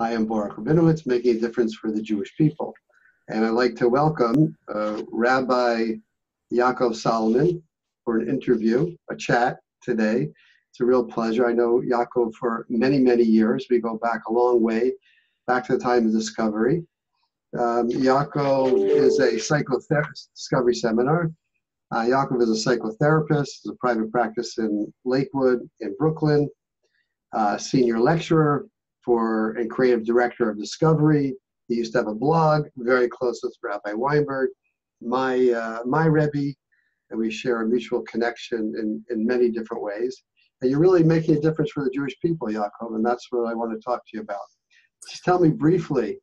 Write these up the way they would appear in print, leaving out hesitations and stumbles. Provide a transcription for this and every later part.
Hi, I'm Baruch Rabinowitz, making a difference for the Jewish people. And I'd like to welcome Rabbi Yaakov Solomon for an interview, a chat today. It's a real pleasure. I know Yaakov for many, many years. We go back a long way, back to the time of discovery. Yaakov is a discovery seminar. Yaakov is a psychotherapist, has a private practice in Lakewood, in Brooklyn, senior lecturer and creative director of Discovery. He used to have a blog, very close with Rabbi Weinberg, my Rebbe, and we share a mutual connection in many different ways. And you're really making a difference for the Jewish people, Yaakov, and that's what I want to talk to you about. Just tell me briefly,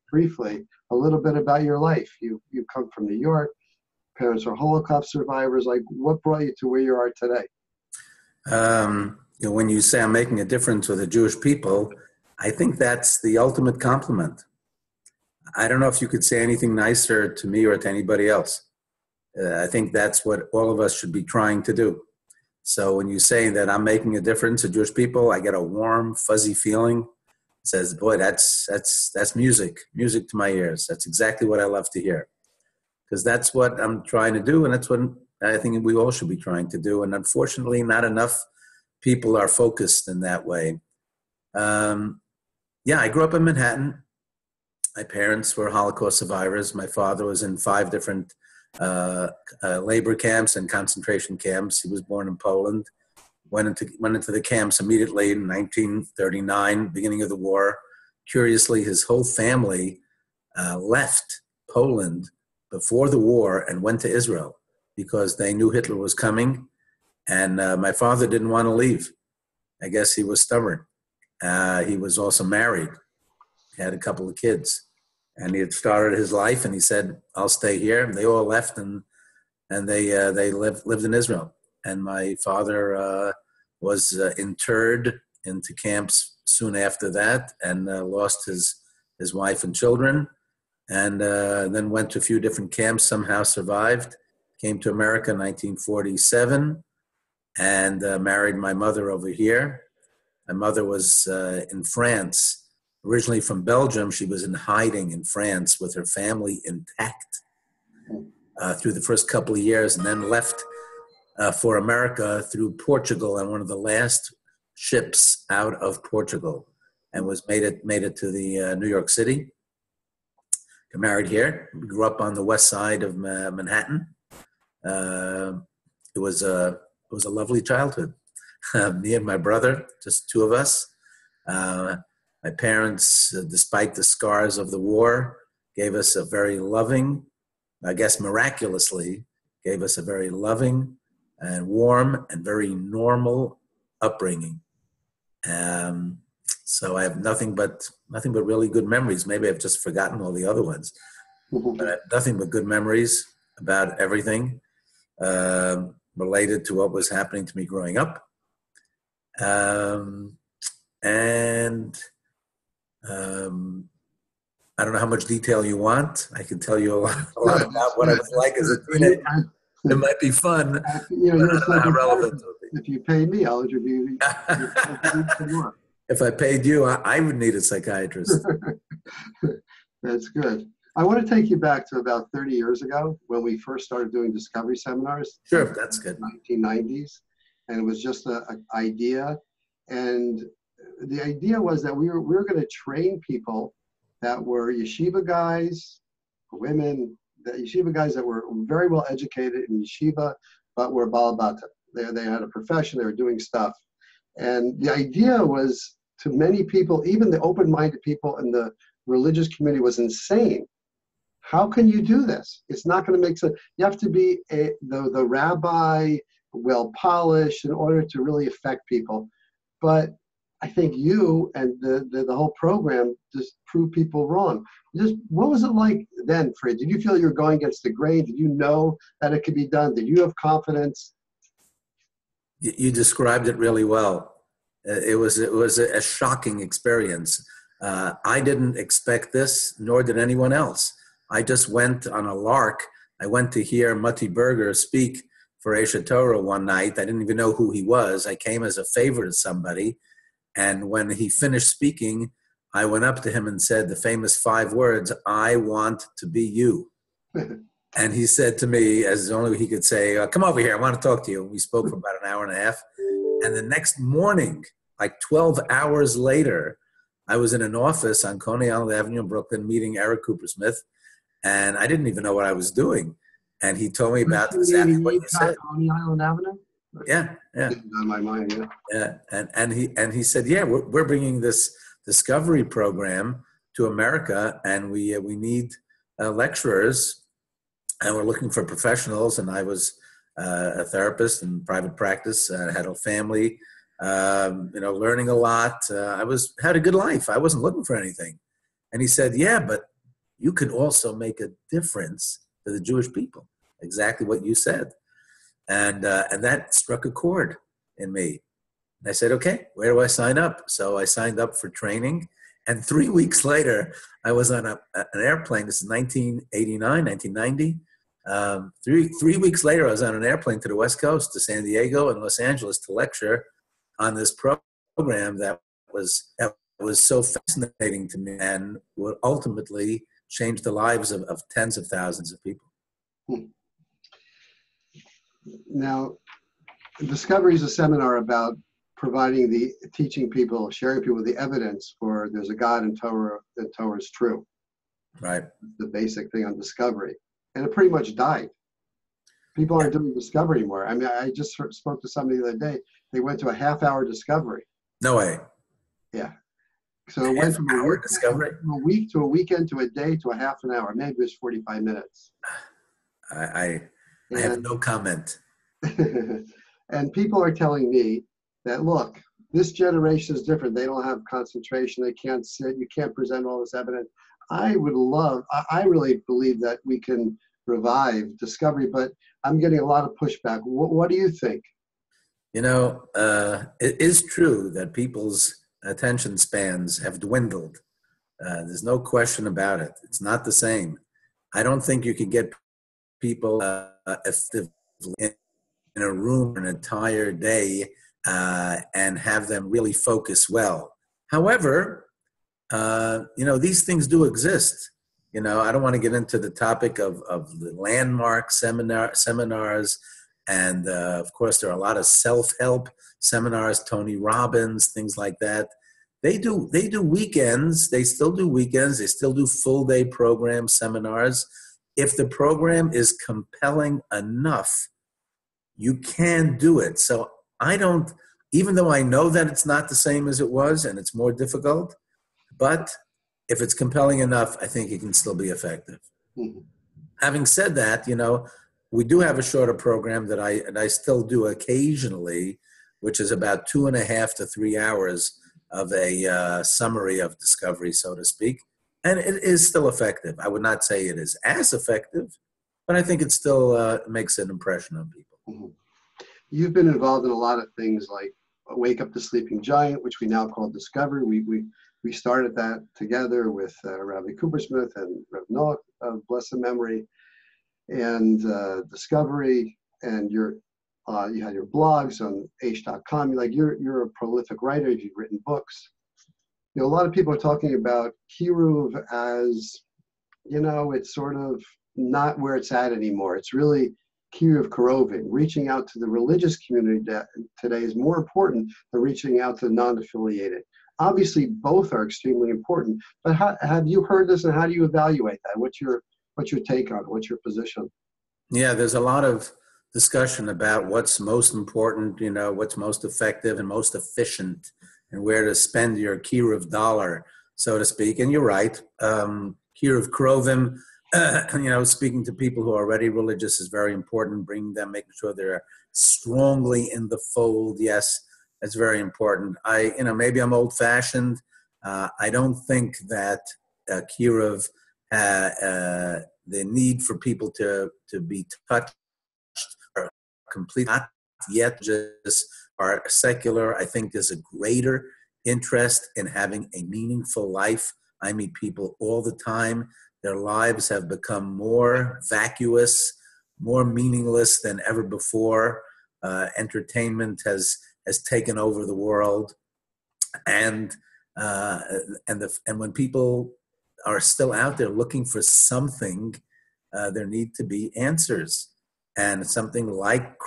a little bit about your life. You come from New York, parents are Holocaust survivors. Like, what brought you to where you are today? When you say I'm making a difference with the Jewish people, I think that's the ultimate compliment. I don't know if you could say anything nicer to me or to anybody else. I think that's what all of us should be trying to do. So when you say that I'm making a difference to Jewish people, I get a warm, fuzzy feeling. It says, boy, that's music to my ears. That's exactly what I love to hear. Because that's what I'm trying to do, and that's what I think we all should be trying to do. And unfortunately, not enough people are focused in that way. I grew up in Manhattan. My parents were Holocaust survivors. My father was in 5 different labor camps and concentration camps. He was born in Poland. Went into the camps immediately in 1939, beginning of the war. Curiously, his whole family left Poland before the war and went to Israel because they knew Hitler was coming. And my father didn't want to leave. I guess he was stubborn. He was also married. He had a couple of kids. And he had started his life, and he said, I'll stay here. And they all left, and they lived in Israel. And my father was interred into camps soon after that and lost his wife and children. And then went to a few different camps, somehow survived, came to America in 1947, and married my mother over here. My mother was in France, originally from Belgium. She was in hiding in France with her family intact through the first couple of years, and then left for America through Portugal on one of the last ships out of Portugal, and made it to the New York City. Got married here. We grew up on the west side of Manhattan. It was a lovely childhood. Me and my brother, just 2 of us. My parents, despite the scars of the war, gave us a very loving, I guess miraculously, gave us a very loving and warm and very normal upbringing. So I have nothing but really good memories. Maybe I've just forgotten all the other ones. But I have nothing but good memories about everything related to what was happening to me growing up. I don't know how much detail you want. I can tell you a lot about what I was like as a teenager. It might be fun. But I don't know how relevant it will be. If you pay me, I'll interview you. If I paid you, I would need a psychiatrist. That's good. I want to take you back to about 30 years ago when we first started doing discovery seminars. Sure, that's good. 1990s. And it was just an idea. And the idea was that we were going to train people that were yeshiva guys, women, yeshiva guys that were very well educated in yeshiva, but were Baal Bata. They had a profession, they were doing stuff. And the idea was, to many people, even the open-minded people in the religious community, was insane. How can you do this? It's not going to make sense. You have to be the rabbi, well-polished, in order to really affect people. But I think you and the whole program just proved people wrong. Just what was it like then, Fred? Did you feel you were going against the grain? Did you know that it could be done? Did you have confidence? You described it really well. It was a shocking experience. I didn't expect this, nor did anyone else. I just went on a lark. I went to hear Matti Berger speak for Eshet Torah one night. I didn't even know who he was. I came as a favor to somebody. And when he finished speaking, I went up to him and said the famous 5 words, "I want to be you." And he said to me, as only he could say, "Come over here, I want to talk to you." We spoke for about an hour and a half. And the next morning, like 12 hours later, I was in an office on Coney Island Avenue in Brooklyn meeting Eric Coopersmith, and I didn't even know what I was doing. And he told me about exactly what you said. Coney Island Avenue? Yeah, yeah. On my mind, yeah. Yeah, and he said, yeah, we're bringing this discovery program to America, and we need lecturers, and we're looking for professionals. And I was a therapist in private practice, had a family, learning a lot. Had a good life. I wasn't looking for anything. And he said, yeah, but you could also make a difference to the Jewish people. Exactly what you said. And that struck a chord in me. And I said, okay, where do I sign up? So I signed up for training. And 3 weeks later, I was on an airplane. This is 1989, 1990. 3 weeks later, I was on an airplane to the West Coast, to San Diego and Los Angeles to lecture on this program that was so fascinating to me and would ultimately change the lives of tens of thousands of people. Now, Discovery is a seminar about teaching people, sharing people the evidence for there's a God and Torah is true. Right. The basic thing on Discovery. And it pretty much died. People aren't doing Discovery anymore. I mean, I just spoke to somebody the other day. They went to a half-hour Discovery. No way. Yeah. So it went from a week to a weekend to a day to a half an hour. Maybe it was 45 minutes. I have no comment. And people are telling me that, look, this generation is different. They don't have concentration. They can't sit. You can't present all this evidence. I really believe that we can revive Discovery, but I'm getting a lot of pushback. What do you think? It is true that people's attention spans have dwindled. There's no question about it. It's not the same. I don't think you can get people effectively in a room an entire day and have them really focus well. However, these things do exist. I don't want to get into the topic of the landmark seminars. And of course, there are a lot of self-help seminars, Tony Robbins, things like that. They do weekends. They still do weekends. They still do full-day program seminars. If the program is compelling enough, you can do it. So even though I know that it's not the same as it was and it's more difficult, but if it's compelling enough, I think it can still be effective. Mm-hmm. Having said that, we do have a shorter program that I still do occasionally, which is about 2.5 to 3 hours of a summary of Discovery, so to speak. And it is still effective. I would not say it is as effective, but I think it still makes an impression on people. Mm-hmm. You've been involved in a lot of things like Wake Up the Sleeping Giant, which we now call Discovery. We started that together with Rabbi Coopersmith and Rev Noah of blessed memory, and Discovery, and you had your blogs on Aish.com. You're a prolific writer. You've written books. A lot of people are talking about Kiruv as, it's sort of not where it's at anymore. It's really Kiruv Karovim. Reaching out to the religious community today is more important than reaching out to the non-affiliated. Obviously, both are extremely important. But have you heard this, and how do you evaluate that? What's your take on it? What's your position? Yeah, there's a lot of discussion about what's most important, what's most effective and most efficient, and where to spend your Kiruv dollar, so to speak. And you're right. Kiruv Karovim, speaking to people who are already religious is very important. Bringing them, making sure they're strongly in the fold. Yes, that's very important. Maybe I'm old-fashioned. I don't think that Kiruv, the need for people to be touched or complete, not yet just are secular. I think there's a greater interest in having a meaningful life. I meet people all the time. Their lives have become more vacuous, more meaningless than ever before. Entertainment has taken over the world. And And when people are still out there looking for something, there need to be answers. And something like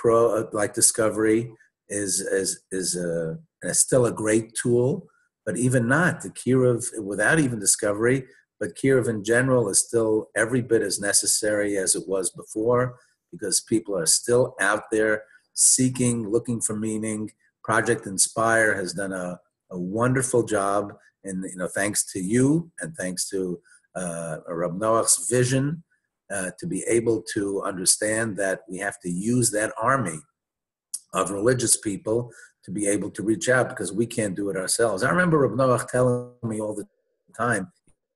Discovery is still a great tool, but even not the Kirov without even Discovery. But Kirov in general is still every bit as necessary as it was before, because people are still out there seeking, looking for meaning. Project Inspire has done a wonderful job, and thanks to you and thanks to Rab Noach's vision, to be able to understand that we have to use that army of religious people to be able to reach out, because we can't do it ourselves. I remember Rab Noach telling me all the time,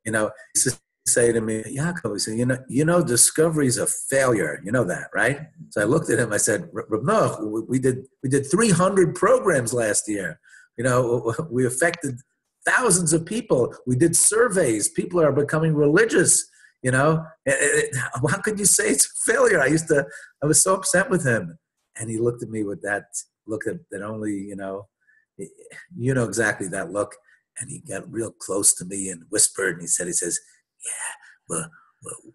he used to say to me, Yaakov, he said, Discovery is a failure. You know that, right? So I looked at him, I said, Rab Noach, we did 300 programs last year. We affected thousands of people. We did surveys. People are becoming religious. How could you say it's a failure? I was so upset with him. And he looked at me with that look that only, exactly that look. And he got real close to me and whispered, and he says, yeah, we're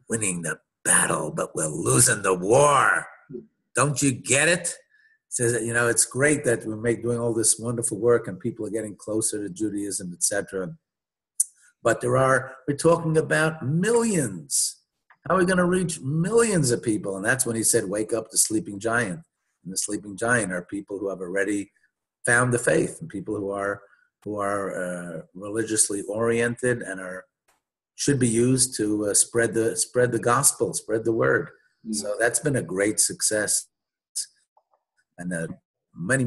winning the battle, but we're losing the war. Don't you get it? He says, it's great that we're doing all this wonderful work and people are getting closer to Judaism, etc. But we're talking about millions. How are we going to reach millions of people? And that's when he said, wake up the sleeping giant. And the sleeping giant are people who have already found the faith, and people who are religiously oriented and should be used to spread the gospel, spread the word. Mm-hmm. So that's been a great success, and many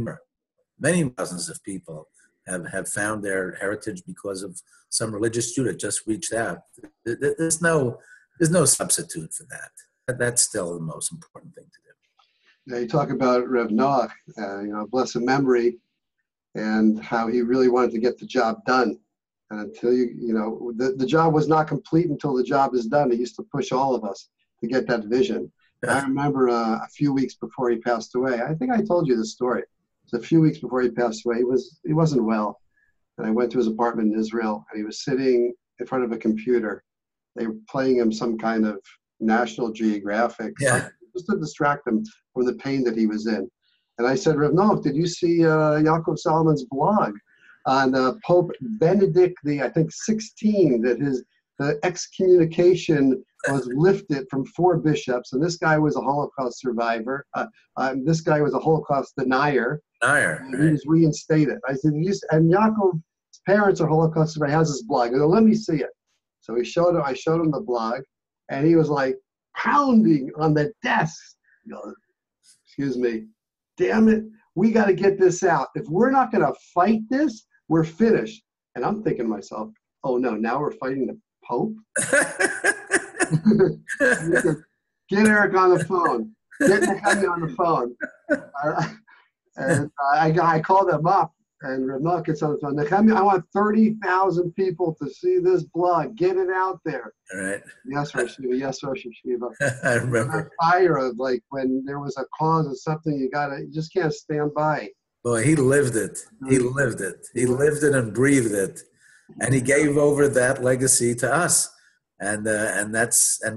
thousands of people have found their heritage because of some religious Jew that just reached out. There's no substitute for that. That's still the most important thing to do. Now you talk about Rev Noach, blessed memory, and how he really wanted to get the job done. And until the job was not complete until the job is done. He used to push all of us to get that vision. I remember a few weeks before he passed away. I think I told you this story. It was a few weeks before he passed away. He wasn't well. And I went to his apartment in Israel, and he was sitting in front of a computer. They were playing him some kind of National Geographic, just to distract him from the pain that he was in. And I said, Rev Noach, did you see Yaakov Solomon's blog on Pope Benedict I think 16, that the excommunication was lifted from 4 bishops, and this guy was a Holocaust survivor. This guy was a Holocaust denier. And he was reinstated. I said, and Yaakov's parents are Holocaust survivors. He has this blog. I go, let me see it. So I showed him the blog, and he was like pounding on the desk. Excuse me. Damn it, we got to get this out. If we're not going to fight this, we're finished. And I'm thinking to myself, oh no, now we're fighting the Pope? Get Eric on the phone. Get Nehemiah on the phone. And I called him up, and Rav Noach gets on the phone. Nehemiah, I want 30,000 people to see this blog. Get it out there. All right. Yes, Rosh Yeshiva. Yes, Rosh Yeshiva. I remember. That fire of when there was a cause of something, you just can't stand by. Boy, he lived it. He lived it. He lived it and breathed it, and he gave over that legacy to us. And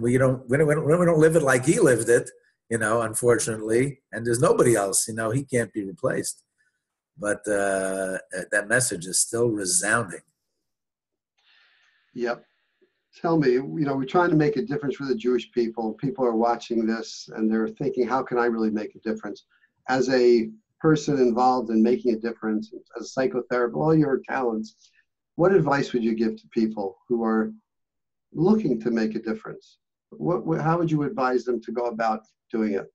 we don't live it like he lived it, unfortunately. And there's nobody else, he can't be replaced. But that message is still resounding. Yep. Tell me, we're trying to make a difference for the Jewish people. People are watching this and they're thinking, how can I really make a difference? As a person involved in making a difference, as a psychotherapist, all your talents, what advice would you give to people who are looking to make a difference? How would you advise them to go about doing it?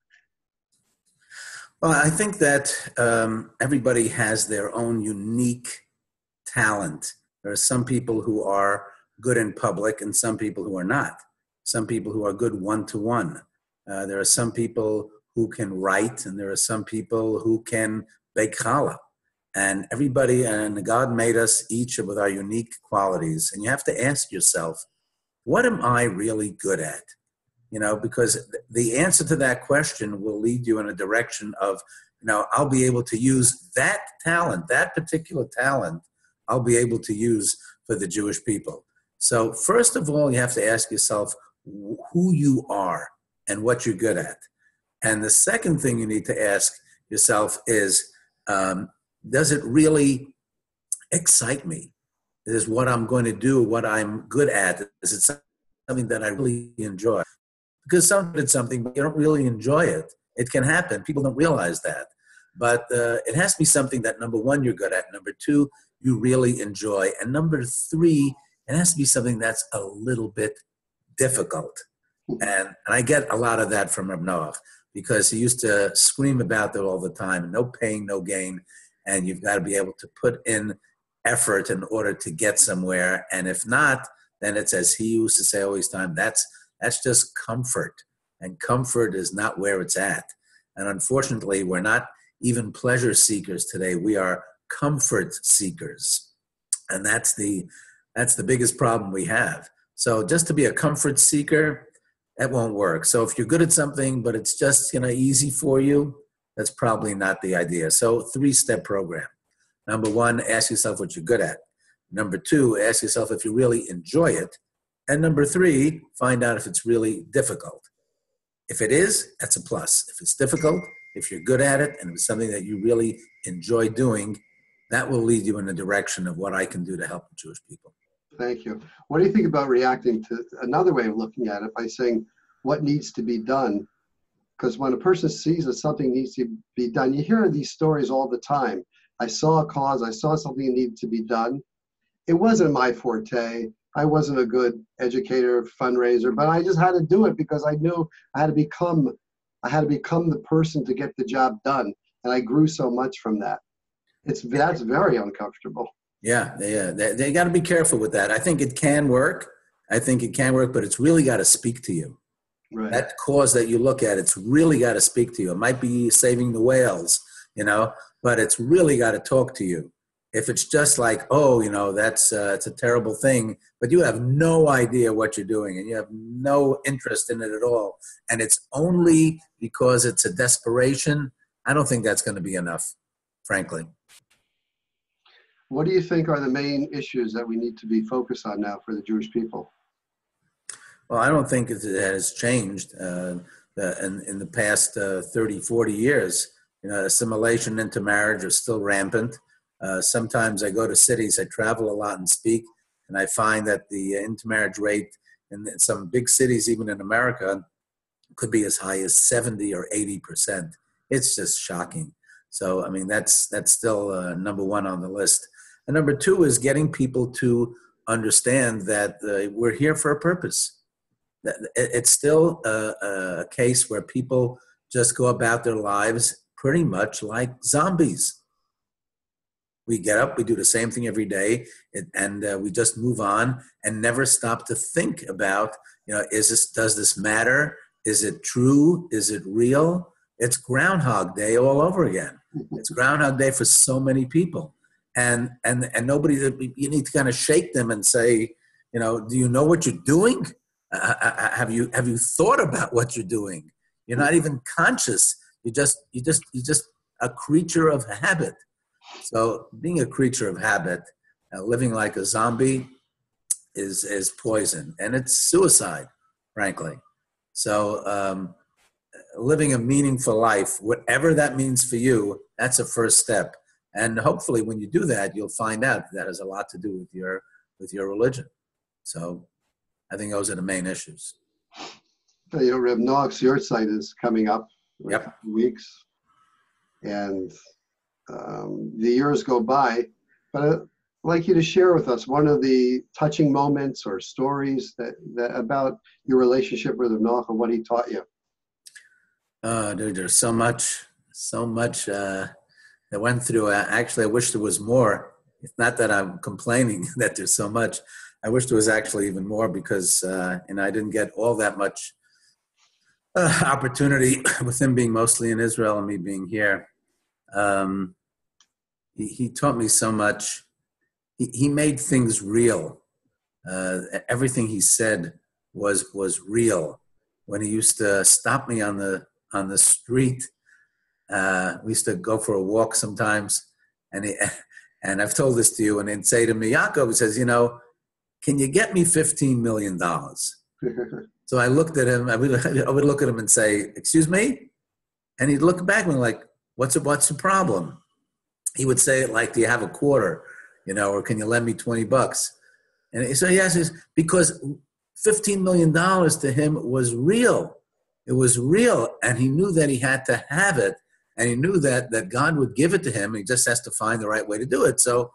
Well, I think that everybody has their own unique talent. There are some people who are good in public and some people who are not. Some people who are good one-to-one. There are some people who can write, and there are some people who can bake challah. And everybody, and God made us each with our unique qualities. And you have to ask yourself, what am I really good at? Because the answer to that question will lead you in a direction of, I'll be able to use that talent, that particular talent, I'll be able to use for the Jewish people. So first of all, you have to ask yourself who you are and what you're good at. And the second thing you need to ask yourself is, does it really excite me? Is what I'm going to do, what I'm good at, is it something that I really enjoy? Because it's something, but you don't really enjoy it. It can happen. People don't realize that. But it has to be something that, number one, you're good at. Number two, you really enjoy. And number three, it has to be something that's a little bit difficult. And I get a lot of that from Reb Noach, because he used to scream about that all the time. No pain, no gain. And you've got to be able to put in effort in order to get somewhere. And if not, then it's, as he used to say always time, that's just comfort. And comfort is not where it's at. And unfortunately, we're not even pleasure seekers today. We are comfort seekers. And that's the biggest problem we have. So just to be a comfort seeker, that won't work. So if you're good at something, but it's just, easy for you, that's probably not the idea. So 3-step program. Number one, ask yourself what you're good at. Number two, ask yourself if you really enjoy it. And number three, find out if it's really difficult. If it is, that's a plus. If it's difficult, if you're good at it, and if it's something that you really enjoy doing, that will lead you in the direction of what I can do to help the Jewish people. Thank you. What do you think about reacting to another way of looking at it by saying what needs to be done? Because when a person sees that something needs to be done, you hear these stories all the time. I saw a cause, I saw something that needed to be done. It wasn't my forte. I wasn't a good educator, fundraiser, but I just had to do it because I knew I had to become the person to get the job done. And I grew so much from that. That's very uncomfortable. Yeah. They got to be careful with that. I think it can work. But it's really got to speak to you. Right. That cause that you look at, it's really got to speak to you. It might be saving the whales, but it's really got to talk to you. If it's just like, that's it's a terrible thing, but you have no idea what you're doing and you have no interest in it at all, and it's only because it's a desperation, I don't think that's going to be enough, frankly. What do you think are the main issues that we need to be focused on now for the Jewish people? Well, I don't think it has changed in the past 30, 40 years. Assimilation into marriage is still rampant. Sometimes I go to cities, I travel a lot and speak, and I find that the intermarriage rate in some big cities, even in America, could be as high as 70 or 80%. It's just shocking. So, that's still number one on the list. And number two is getting people to understand that we're here for a purpose. It's still a case where people just go about their lives pretty much like zombies. We get up, we do the same thing every day, and we just move on and never stop to think about, does this matter? Is it true? Is it real? It's Groundhog Day all over again. It's Groundhog Day for so many people. And nobody, you need to kind of shake them and say, do you know what you're doing? Have you thought about what you're doing? You're not even conscious. You're just a creature of habit. So being a creature of habit, living like a zombie, is poison, and it's suicide, frankly. So living a meaningful life, whatever that means for you, that's a first step. And hopefully, when you do that, you'll find out that has a lot to do with your religion. So I think those are the main issues. Reb Noach's yahrzeit is coming up in a couple weeks, and the years go by. But I'd like you to share with us one of the touching moments or stories that about your relationship with Reb Noach and what he taught you. Dude, there's so much that went through. Actually, I wish there was more. It's not that I'm complaining that there's so much. I wish there was actually even more because, I didn't get all that much opportunity with him being mostly in Israel and me being here. He taught me so much. He made things real. Everything he said was real. When he used to stop me on the street, we used to go for a walk sometimes, and And I've told this to you, and he'd say to me, Yaakov, he says, can you get me $15 million? So I looked at him, I would look at him and say, excuse me? And he'd look back at me like, what's the problem? He would say it like, do you have a quarter? Or can you lend me $20? And so he asked, because $15 million to him was real. It was real. And he knew that he had to have it. And he knew that God would give it to him. He just has to find the right way to do it. So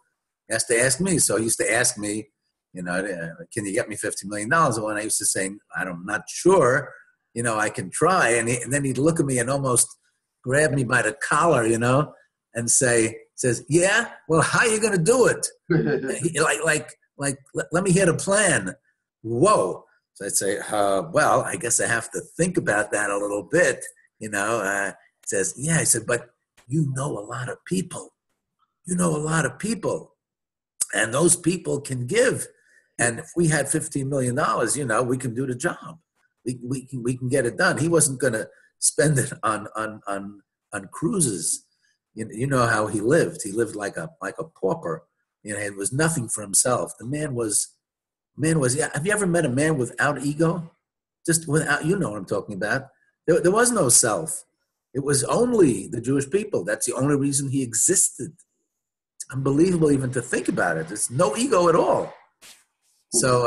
he has to ask me. So he used to ask me, can you get me $50 million? And when I used to say, I'm not sure, I can try. And then he'd look at me and almost grab me by the collar, and says, yeah, well, how are you going to do it? like, let me hear the plan. Whoa. So I'd say, well, I guess I have to think about that a little bit, says, yeah, I said, but you know a lot of people. And those people can give. And if we had $15 million, we can do the job. We can get it done. He wasn't going to spend it on cruises. You know how he lived. He lived like a pauper. It was nothing for himself. The man was. Yeah. Have you ever met a man without ego? Just without. You know what I'm talking about. There was no self. It was only the Jewish people. That's the only reason he existed. It's unbelievable even to think about it. There's no ego at all. So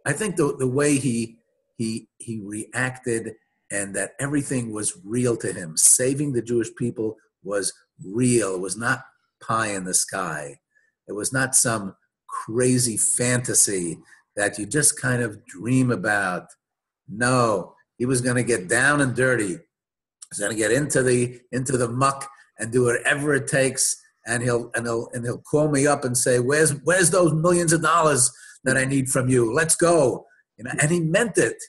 I think the way he reacted and that everything was real to him. Saving the Jewish people was real. It was not pie in the sky. It was not some crazy fantasy that you just kind of dream about. No, he was going to get down and dirty. He's going to get into the muck and do whatever it takes. And he'll call me up and say, "Where's those millions of dollars that I need from you? Let's go." And he meant it.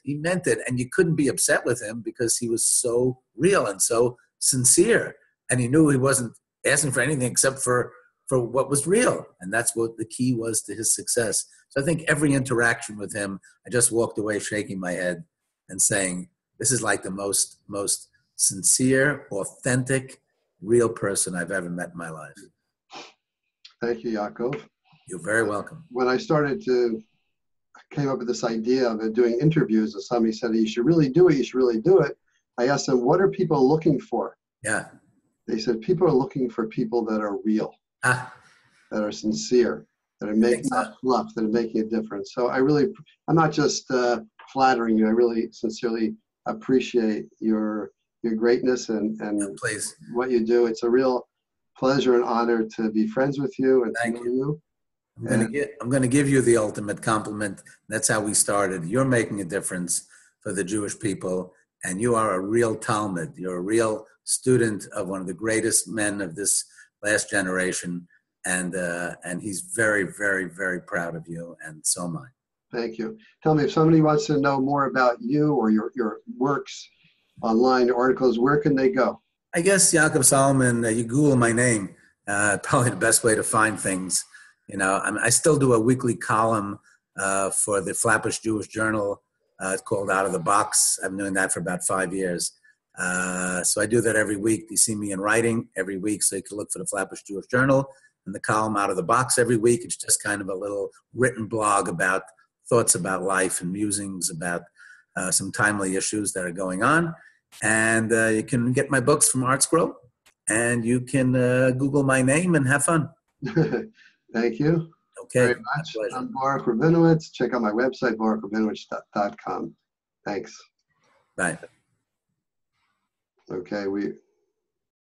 And you couldn't be upset with him because he was so real and so sincere. And he knew he wasn't asking for anything except for what was real. And that's what the key was to his success. So I think every interaction with him, I just walked away shaking my head and saying, this is like the most sincere, authentic, real person I've ever met in my life. Thank you, Yaakov. You're very welcome. When I came up with this idea of doing interviews, and somebody said, you should really do it. I asked them, what are people looking for? Yeah. They said, people are looking for people that are real, that are sincere, that are not fluff, that are making a difference. So I'm not just flattering you. I really sincerely appreciate your greatness and what you do. It's a real pleasure and honor to be friends with you and to know you. I'm going to give you the ultimate compliment. That's how we started. You're making a difference for the Jewish people, and you are a real Talmud. You're a real student of one of the greatest men of this last generation, and he's very, very, very proud of you, and so am I. Thank you. Tell me, if somebody wants to know more about you or your works, online articles, where can they go? I guess Yaakov Solomon, you Google my name, probably the best way to find things. I still do a weekly column for the Flatbush Jewish Journal. It's called Out of the Box. I've been doing that for about 5 years. So I do that every week. You see me in writing every week, so you can look for the Flatbush Jewish Journal and the column Out of the Box every week. It's just kind of a little written blog about thoughts about life and musings about some timely issues that are going on. And you can get my books from ArtScroll, and you can Google my name and have fun. Thank you. Okay. Very much. I'm Baruch Rabinowitz. Check out my website, baruchrabinowitz.com. Thanks. Bye. Okay,